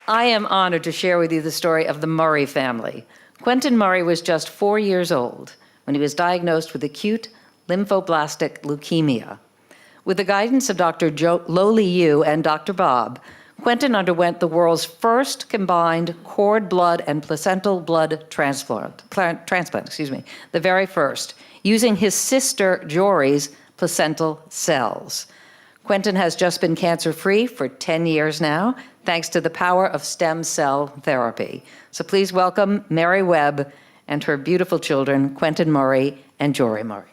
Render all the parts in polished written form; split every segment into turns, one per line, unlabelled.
I am honored to share with you the story of the Murray family. Quentin Murray was just 4 years old when he was diagnosed with acute lymphoblastic leukemia. With the guidance of Dr. Loli Yu and Dr. Bob, Quentin underwent the world's first combined cord blood and placental blood transplant, the very first, using his sister Jory's placental cells. Quentin has just been cancer-free for 10 years now, thanks to the power of stem cell therapy. So please welcome Mary Webb and her beautiful children, Quentin Murray and Jory Murray.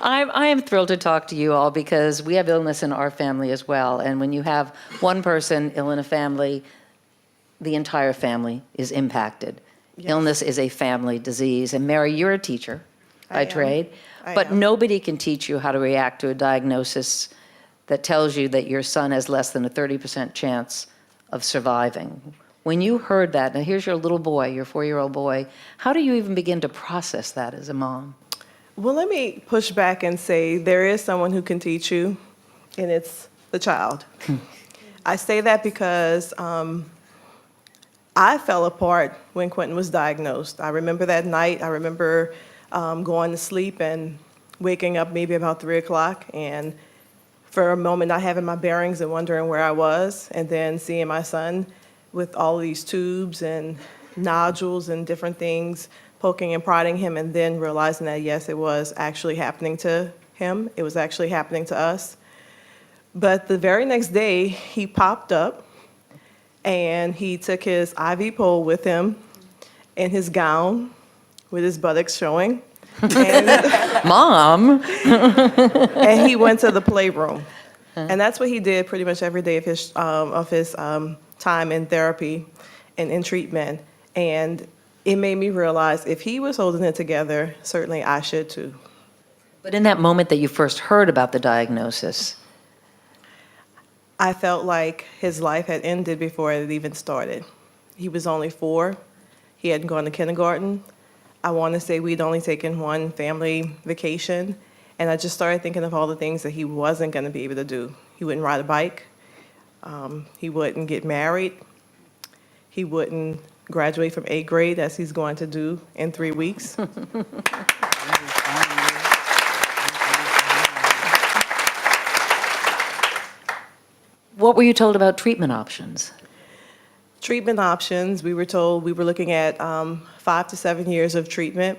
I am thrilled to talk to you all because we have illness in our family as well. And when you have one person ill in a family, the entire family is impacted. Yes. Illness is a family disease. And Mary, you're a teacher by trade, but nobody can teach you how to react to a diagnosis that tells you that your son has less than a 30% chance of surviving. When you heard that, now here's your little boy, your 4-year-old boy, how do you even begin to process that as a mom?
Well, let me push back and say there is someone who can teach you, and it's the child. I say that because I fell apart when Quentin was diagnosed. I remember that night. I remember going to sleep and waking up maybe about 3 o'clock, and for a moment not having my bearings and wondering where I was, and then seeing my son with all of these tubes and nodules and different things poking and prodding him, and then realizing that, yes, it was actually happening to him. It was actually happening to us. But the very next day, he popped up, and he took his IV pole with him in his gown with his buttocks showing. And
Mom!
and he went to the playroom. And that's what he did pretty much every day of his time in therapy and in treatment. And it made me realize if he was holding it together, certainly I should too.
But in that moment that you first heard about the diagnosis,
I felt like his life had ended before it even started. He was only 4. He hadn't gone to kindergarten. I want to say we'd only taken one family vacation, and I just started thinking of all the things that he wasn't going to be able to do. He wouldn't ride a bike. He wouldn't get married. He wouldn't graduate from 8th grade, as he's going to do in 3 weeks.
what were you told about treatment options?
Treatment options, we were told we were looking at 5 to 7 years of treatment.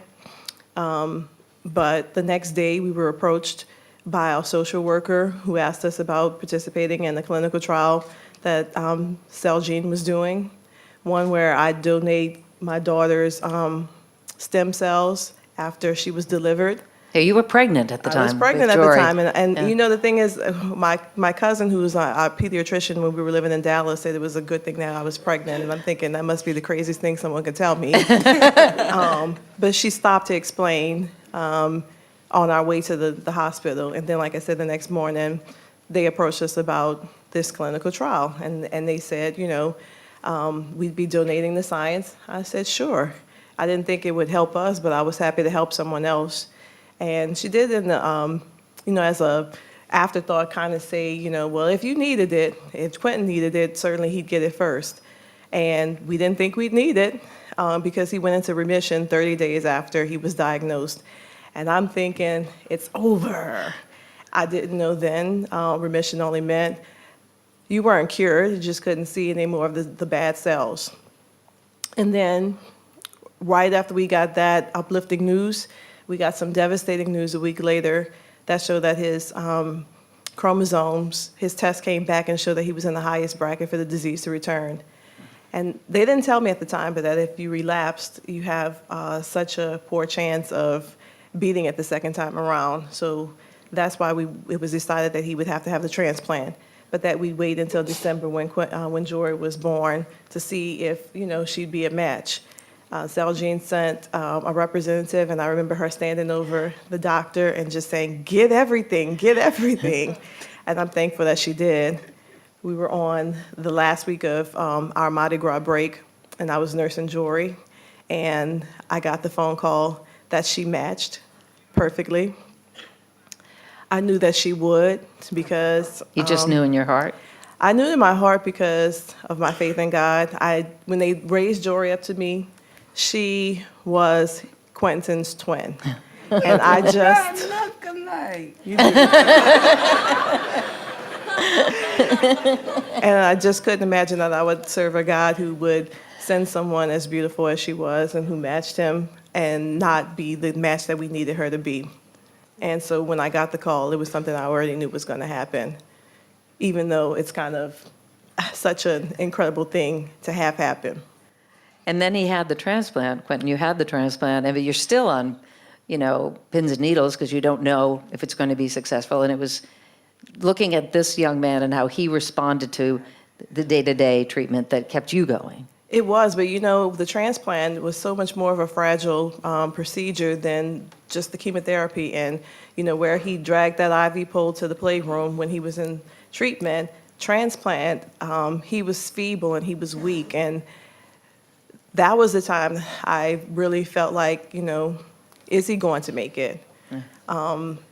But the next day we were approached by our social worker who asked us about participating in the clinical trial that Celgene was doing. One where I donate my daughter's stem cells after she was delivered.
Hey, you were pregnant at the time.
I was pregnant
with
at the
Jory.
time, and
Yeah.
you know the thing is, my cousin who was a pediatrician when we were living in Dallas said it was a good thing that I was pregnant, and I'm thinking that must be the craziest thing someone could tell me. But she stopped to explain on our way to the hospital, and then, like I said, the next morning they approached us about this clinical trial, and they said, you know, we'd be donating the science. I said, sure. I didn't think it would help us, but I was happy to help someone else. And she did, in the, you know, as a afterthought, kind of say, you know, well, if you needed it, if Quentin needed it, certainly he'd get it first. And we didn't think we'd need it because he went into remission 30 days after he was diagnosed. And I'm thinking, it's over. I didn't know then remission only meant you weren't cured, you just couldn't see any more of the bad cells. And then right after we got that uplifting news, we got some devastating news a week later that showed that his chromosomes, his test came back and showed that he was in the highest bracket for the disease to return. And they didn't tell me at the time, but that if you relapsed, you have such a poor chance of beating it the second time around. So that's why it was decided that he would have to have the transplant, but that we'd wait until December when Jory was born to see if, you know, she'd be a match. Celgene sent a representative, and I remember her standing over the doctor and just saying, get everything, get everything. And I'm thankful that she did. We were on the last week of our Mardi Gras break, and I was nursing Jory, and I got the phone call that she matched perfectly. I knew that she would because
You just knew in your heart?
I knew in my heart because of my faith in God. When they raised Jory up to me, she was Quentin's twin. And I just,
Look alike.
and I just couldn't imagine that I would serve a God who would send someone as beautiful as she was and who matched him and not be the match that we needed her to be. And so when I got the call, it was something I already knew was going to happen, even though it's kind of such an incredible thing to have happen.
And then he had the transplant. Quentin, you had the transplant, and you're still on, pins and needles because you don't know if it's going to be successful. And it was looking at this young man and how he responded to the day-to-day treatment that kept you going.
It was, but the transplant was so much more of a fragile procedure than just the chemotherapy. And, where he dragged that IV pole to the playroom when he was in treatment, transplant, he was feeble and he was weak. And that was the time I really felt like, is he going to make it?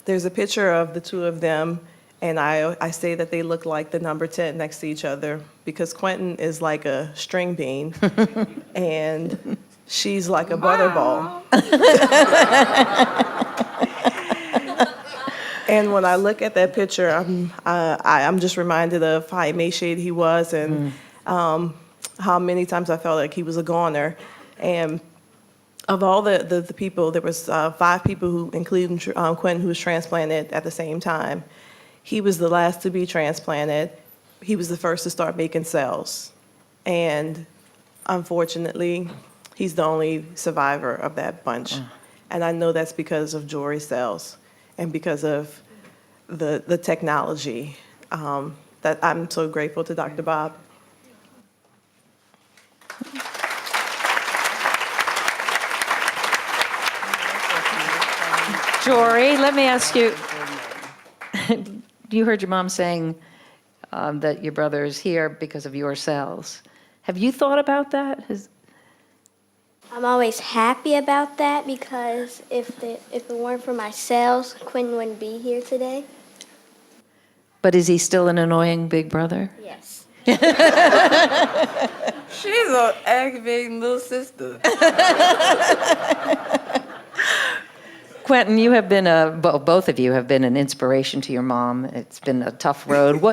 There's a picture of the two of them, and I say that they look like the number 10 next to each other because Quentin is like a string bean and she's like a butterball. And when I look at that picture, I'm just reminded of how emaciated he was and how many times I felt like he was a goner. And of all the people, there was 5 people who, including Quentin, who was transplanted at the same time. He was the last to be transplanted. He was the first to start making cells. And unfortunately, he's the only survivor of that bunch. And I know that's because of Jory's cells and because of the technology that I'm so grateful to Dr. Bob.
Jory, let me ask you, you heard your mom saying that your brother is here because of your cells. Have you thought about that?
I'm always happy about that because if it weren't for my cells, Quentin wouldn't be here today.
But is he still an annoying big brother?
Yes.
She's an aggravating little sister.
Quentin, you have been both of you have been an inspiration to your mom. It's been a tough road.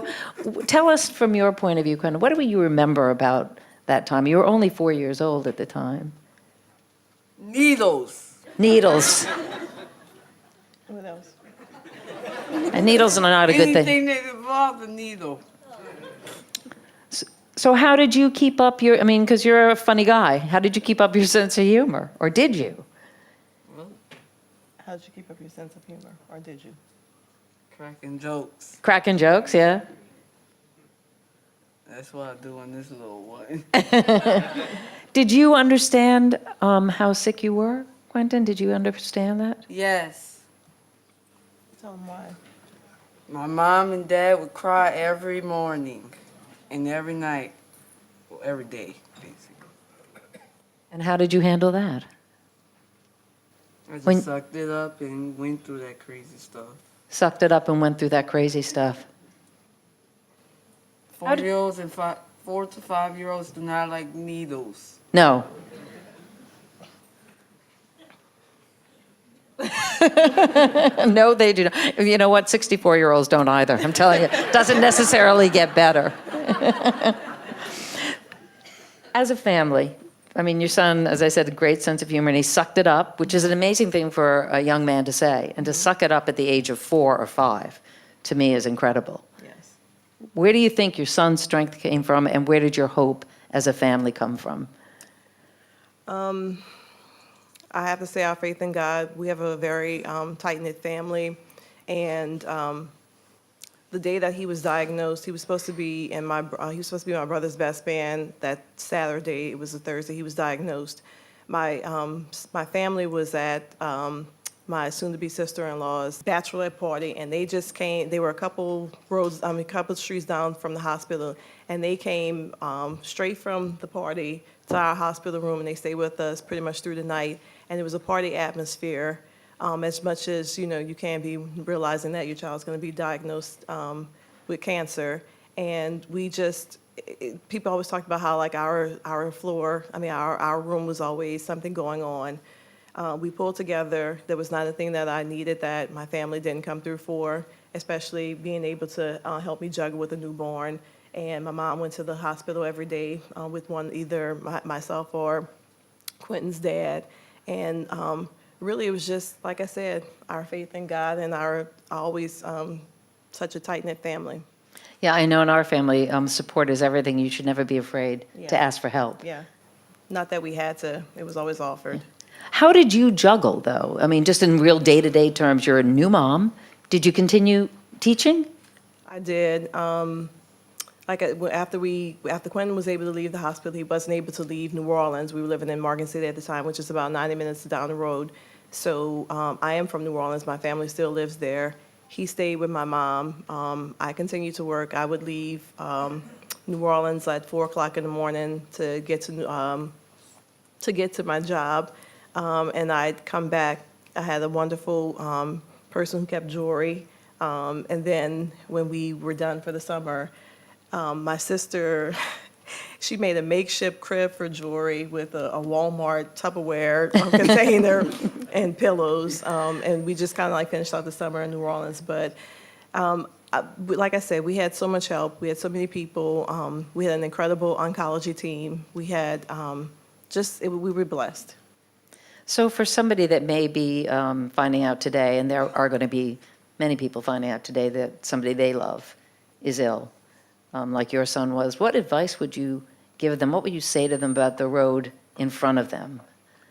Tell us from your point of view, Quentin, what do you remember about that time? You were only 4 years old at the time.
Needles.
Needles.
What else?
And needles are not a good thing.
Anything that involves a needle.
So how did you keep up because you're a funny guy. How did you keep up your sense of humor? Or did you?
How did you keep up your sense of humor, or did you?
Cracking jokes.
Cracking jokes, yeah?
That's what I do on this little one.
Did you understand how sick you were, Quentin? Did you understand that?
Yes.
Tell them why.
My mom and dad would cry every morning and every night. Well, every day, basically.
And how did you handle that?
I just sucked it up and went through that crazy stuff.
Sucked it up and went through that crazy stuff.
4-year-olds and 4 to 5-year-olds do not like needles.
No. No, they do not. You know what? 64-year-olds don't either. I'm telling you, it doesn't necessarily get better. As a family, your son, as I said, a great sense of humor, and he sucked it up, which is an amazing thing for a young man to say. And to suck it up at the age of 4 or 5, to me, is incredible.
Yes.
Where do you think your son's strength came from, and where did your hope as a family come from?
I have to say our faith in God. We have a very tight-knit family, and the day that he was diagnosed, he was supposed to be in my brother's best band that Saturday. It was a Thursday. He was diagnosed. My family was at my soon-to-be sister-in-law's bachelorette party, and they just came. They were a couple streets down from the hospital, and they came straight from the party to our hospital room, and they stayed with us pretty much through the night. And it was a party atmosphere, as much as you can be realizing that your child's going to be diagnosed with cancer, and we just. People always talk about how like our floor, our room was always something going on. We pulled together. There was not a thing that I needed that my family didn't come through for, especially being able to help me juggle with a newborn. And my mom went to the hospital every day with either myself or Quentin's dad. And really, it was just, like I said, our faith in God and our always such a tight-knit family.
Yeah, I know in our family, support is everything. You should never be afraid to
Yeah.
ask for help.
Yeah. Not that we had to. It was always offered.
How did you juggle, though? I mean, just in real day-to-day terms, you're a new mom. Did you continue teaching?
I did. After Quentin was able to leave the hospital, he wasn't able to leave New Orleans. We were living in Morgan City at the time, which is about 90 minutes down the road. So I am from New Orleans. My family still lives there. He stayed with my mom. I continued to work. I would leave New Orleans at 4 o'clock in the morning to get to my job, and I'd come back. I had a wonderful person who kept Jory, and then when we were done for the summer, my sister. She made a makeshift crib for Jory with a Walmart Tupperware container and pillows, and we just kind of like finished out the summer in New Orleans. But like I said, we had so much help. We had so many people. We had an incredible oncology team. We had we were blessed.
So for somebody that may be finding out today, and there are going to be many people finding out today that somebody they love is ill, like your son was, what advice would you give them? What would you say to them about the road in front of them?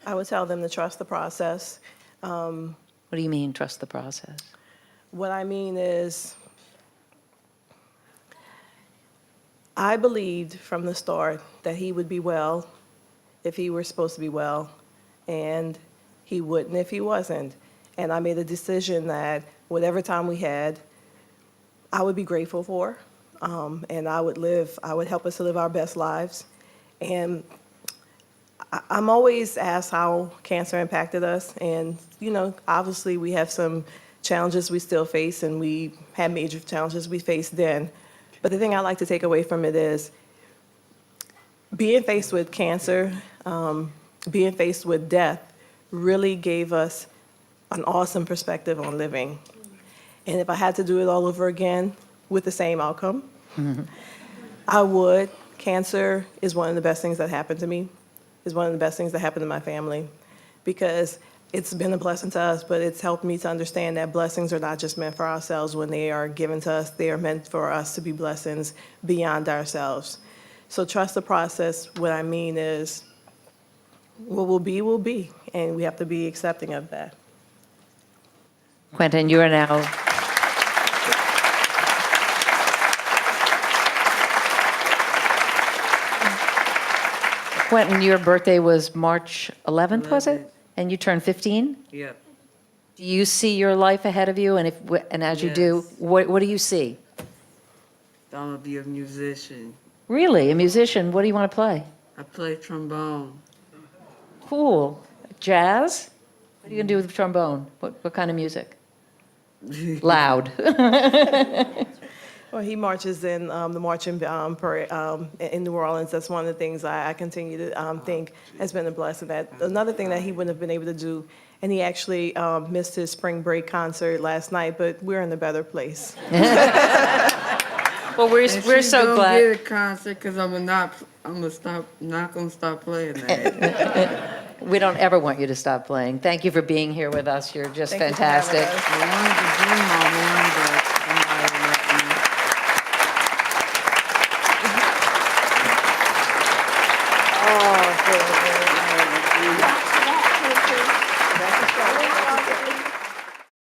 I would tell them to trust the process.
What do you mean, trust the process?
What I mean is, I believed from the start that he would be well if he were supposed to be well, and he wouldn't if he wasn't. And I made a decision that whatever time we had, I would be grateful for, and I would help us to live our best lives. And I'm always asked how cancer impacted us, and obviously we have some challenges we still face, and we had major challenges we faced then. But the thing I like to take away from it is being faced with cancer, being faced with death, really gave us an awesome perspective on living. And if I had to do it all over again with the same outcome, I would. Cancer is one of the best things that happened to me, is one of the best things that happened to my family, because it's been a blessing to us, but it's helped me to understand that blessings are not just meant for ourselves when they are given to us. They are meant for us to be blessings beyond ourselves. So trust the process. What I mean is, what will be, and we have to be accepting of that.
Quentin, you are now Quentin, your birthday was March 11th, was it?
11th.
And you turned 15?
Yep.
Do you see your life ahead of you? And as you do,
Yes.
what do you see?
I'm gonna be a musician.
Really, a musician? What do you want to play?
I play trombone.
Cool. Jazz? What are you going to do with the trombone? What kind of music? Loud.
Well, he marches in the marching parade in New Orleans. That's one of the things I continue to think has been a blessing. That another thing that he wouldn't have been able to do, and he actually missed his spring break concert last night. But we're in a better place.
Well, we're
And
so
gonna
glad.
get a concert because I'm not gonna stop playing that.
We don't ever want you to stop playing. Thank you for being here with us. You're just
Thank you for having
fantastic.
us.
I wanted to dream on one, but I'm